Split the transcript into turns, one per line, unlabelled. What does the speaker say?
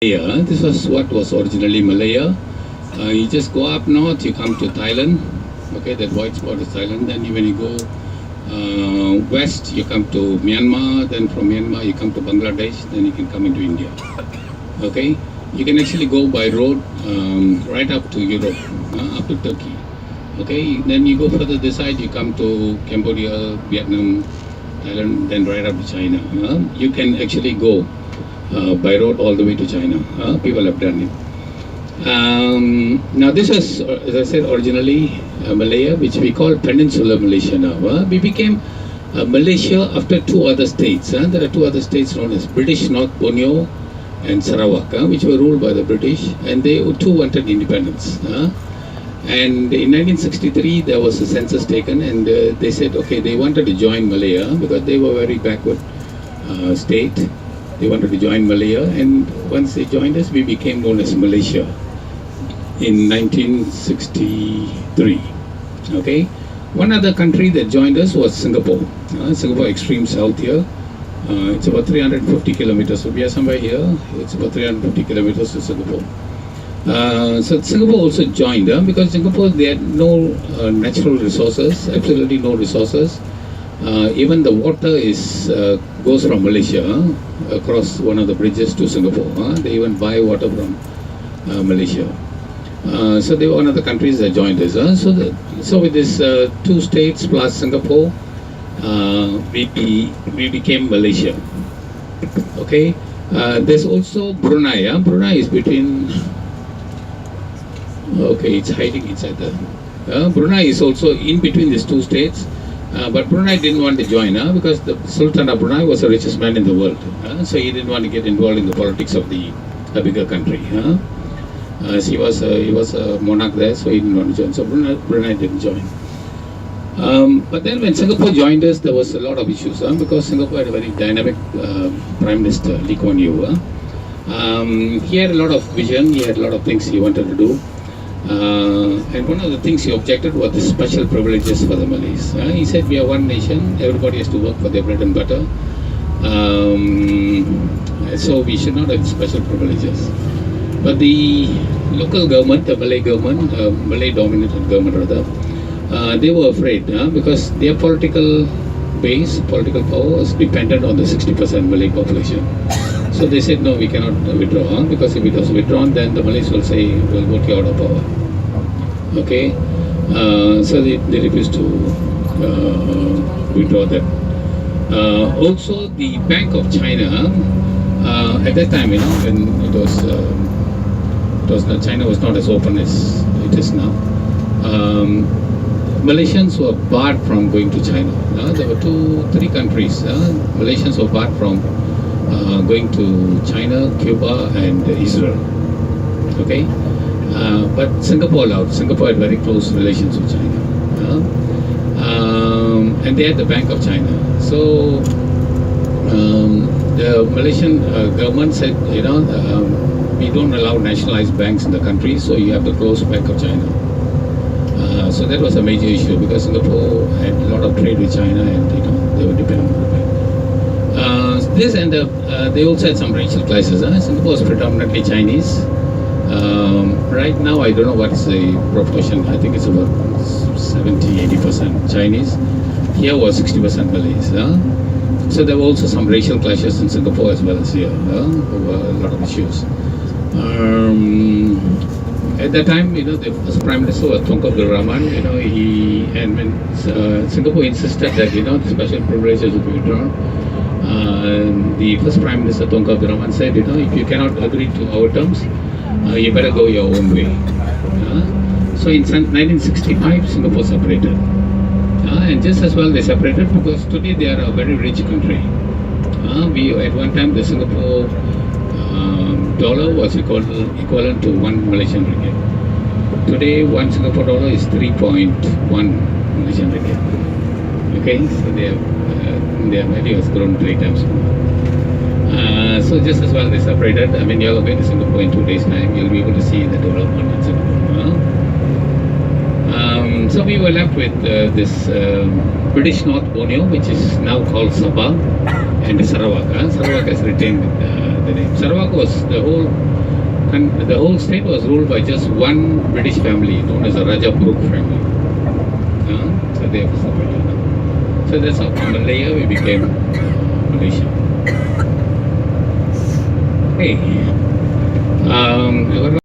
Malaya. This was what was originally Malaya. You just go up north, you come to Thailand. Okay, that white spot is Thailand. Then when you go west, you come to Myanmar. Then from Myanmar, you come to Bangladesh. Then you can come into India. Okay, you can actually go by road right up to Europe, up to Turkey. Okay, then you go further this side, you come to Cambodia, Vietnam, Thailand, then right up to China. You can actually go by road all the way to China. People have done it. Now this was, as I said, originally Malaya, which we call Peninsular Malaysia now. We became Malaysia after two other states. There are two other states known as British North Borneo and Sarawak, which were ruled by the British, and they too wanted independence. And in 1963, there was a census taken, and they said, okay, they wanted to join Malaya because they were a very backward state. They wanted to join Malaya, and once they joined us, we became known as Malaysia in 1963. Okay, one other country that joined us was Singapore. Singapore, extreme south here. It's about 350 kilometers. So we are somewhere here. It's about 350 kilometers to Singapore. So Singapore also joined because Singapore, they had no natural resources, absolutely no resources. Even the water is goes from Malaysia across one of the bridges to Singapore. They even buy water from Malaysia. So they were one of the countries that joined us. So with this two states plus Singapore, we became Malaysia. Okay. There's also Brunei. Brunei is between. Okay, it's hiding inside the. Brunei is also in between these two states. But Brunei didn't want to join because the Sultan of Brunei was the richest man in the world. So he didn't want to get involved in the politics of the bigger country. So he was a monarch there, so he didn't want to join. So Brunei didn't join. But then when Singapore joined us, there was a lot of issues because Singapore had a very dynamic Prime Minister, Lee Kuan Yew. He had a lot of vision, he had a lot of things he wanted to do. And one of the things he objected was the special privileges for the Malays. He said, we are one nation, everybody has to work for their bread and butter. So we should not have special privileges. But the local government, the Malay government, Malay-dominated government rather, they were afraid because their political base, political power was dependent on the 60% Malay population. So they said, no, we cannot withdraw, because if it was withdrawn, then the Malays will say, we'll vote you out of power. Okay, so they refused to withdraw that. Also, the Bank of China, at that time, when China was not as open as it is now, Malaysians were barred from going to China. There were three countries. Malaysians were barred from going to China, Cuba, and Israel. Okay, but Singapore allowed. Singapore had very close relations with China, and they had the Bank of China. So the Malaysian government said, we don't allow nationalized banks in the country, so you have to close Bank of China. So that was a major issue because Singapore had a lot of trade with China, and they were dependent on the bank. This and they also had some racial clashes. Singapore is predominantly Chinese. Right now, I don't know what is the proportion. I think it's about 70-80% Chinese. Here was 60% Malays. So there were also some racial clashes in Singapore as well as here. There were a lot of issues. At that time, the first Prime Minister was Tunku Abdul Rahman. And when Singapore insisted that the special privileges would be withdrawn, the first Prime Minister Tunku Abdul Rahman said, if you cannot agree to our terms, you better go your own way. So in 1965, Singapore separated. And just as well they separated because today they are a very rich country. At one time the Singapore dollar was equivalent to 1 Malaysian ringgit. Today 1 Singapore dollar is 3.1 Malaysian ringgit. Okay, so their value has grown 3 times more. So just as well they separated. I mean, you're going to Singapore in 2 days' time, you'll be able to see the development in Singapore. So we were left with this British North Borneo, which is now called Sabah, and Sarawak. Sarawak has retained the name. Sarawak was the whole state was ruled by just one British family known as the Rajapurut family. So they have separated now. So that's how from Malaya we became Malaysia. Hey,